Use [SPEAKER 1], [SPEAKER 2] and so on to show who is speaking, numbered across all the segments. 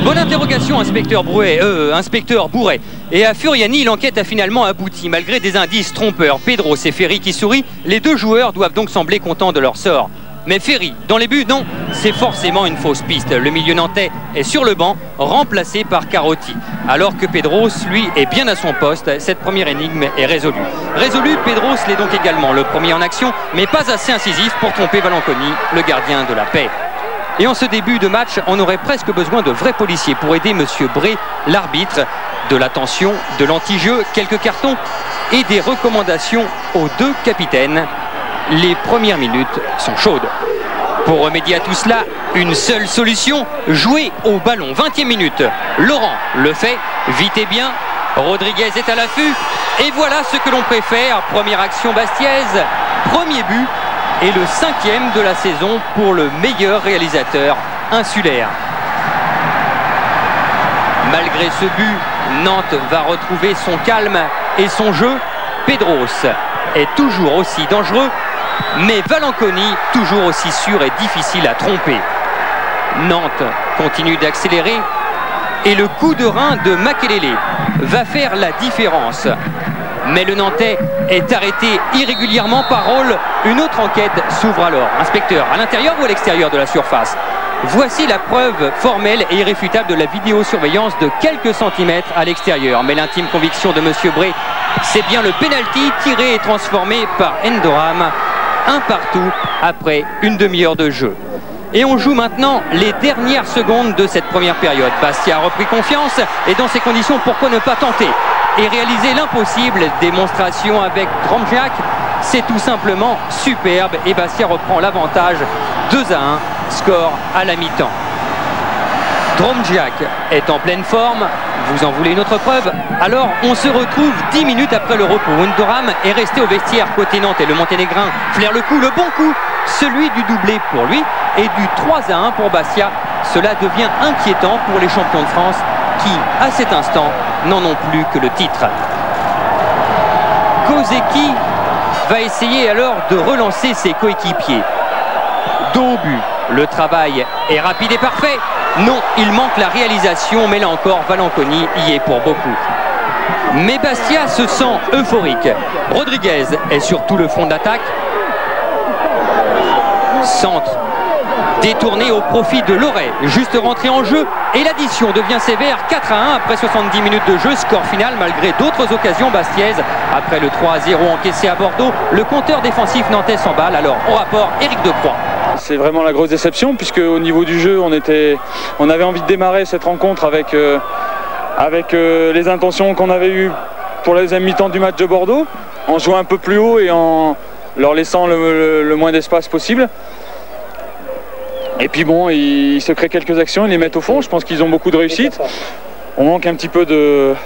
[SPEAKER 1] Bonne interrogation, inspecteur Bourret. Et à Furiani, l'enquête a finalement abouti. Malgré des indices trompeurs, Pedros et Ferry qui sourient, les deux joueurs doivent donc sembler contents de leur sort. Mais Ferry, dans les buts, non, c'est forcément une fausse piste. Le milieu nantais est sur le banc, remplacé par Carotti. Alors que Pedros, lui, est bien à son poste, cette première énigme est résolue. Pedros l'est donc également, le premier en action, mais pas assez incisif pour tromper Valanconi, le gardien de la paix. Et en ce début de match, on aurait presque besoin de vrais policiers pour aider Monsieur Bré, l'arbitre, de l'attention, de l'anti-jeu, quelques cartons et des recommandations aux deux capitaines. Les premières minutes sont chaudes. Pour remédier à tout cela, une seule solution, jouer au ballon. 20e minute, Laurent le fait, vite et bien, Rodriguez est à l'affût, et voilà ce que l'on préfère. Première action bastiaise, premier but, et le 5e de la saison pour le meilleur réalisateur insulaire. Malgré ce but, Nantes va retrouver son calme et son jeu. Pedros est toujours aussi dangereux, mais Valanconi toujours aussi sûr et difficile à tromper. Nantes continue d'accélérer et le coup de rein de Makelele va faire la différence. Mais le Nantais est arrêté irrégulièrement par Roll. Une autre enquête s'ouvre alors. Inspecteur, à l'intérieur ou à l'extérieur de la surface? Voici la preuve formelle et irréfutable de la vidéosurveillance de quelques centimètres à l'extérieur. Mais l'intime conviction de Monsieur Bré, c'est bien le pénalty tiré et transformé par Endoram. Un partout après une demi-heure de jeu. Et on joue maintenant les dernières secondes de cette première période. Bastia a repris confiance et dans ces conditions, pourquoi ne pas tenter et réaliser l'impossible? Démonstration avec Dromjak, c'est tout simplement superbe et Bastia reprend l'avantage 2-1, score à la mi-temps. Dromjak est en pleine forme, vous en voulez une autre preuve? Alors on se retrouve 10 minutes après le repos. Endoram est resté au vestiaire côté Nantes et le Monténégrin flaire le coup, le bon coup, celui du doublé pour lui et du 3-1 pour Bastia. Cela devient inquiétant pour les champions de France qui, à cet instant, n'en ont plus que le titre. Kozeki va essayer alors de relancer ses coéquipiers. Dos au but, le travail est rapide et parfait. Non, il manque la réalisation, mais là encore, Valanconi y est pour beaucoup. Mais Bastia se sent euphorique. Rodriguez est sur tout le front d'attaque. Centre détourné au profit de Loret, juste rentré en jeu et l'addition devient sévère. 4-1 après 70 minutes de jeu, score final malgré d'autres occasions bastiaises. Après le 3-0 encaissé à Bordeaux, le compteur défensif nantais s'emballe. Alors au rapport, Éric Decroix.
[SPEAKER 2] C'est vraiment la grosse déception puisque au niveau du jeu on avait envie de démarrer cette rencontre avec les intentions qu'on avait eues pour la deuxième mi-temps du match de Bordeaux, en jouant un peu plus haut et en leur laissant le moins d'espace possible. Et puis bon, ils se créent quelques actions, ils les mettent au fond. Je pense qu'ils ont beaucoup de réussite. On manque un petit peu peut-être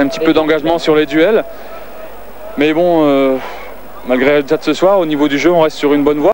[SPEAKER 2] un petit peu d'engagement sur les duels. Mais bon, malgré le résultat de ce soir, au niveau du jeu, on reste sur une bonne voie.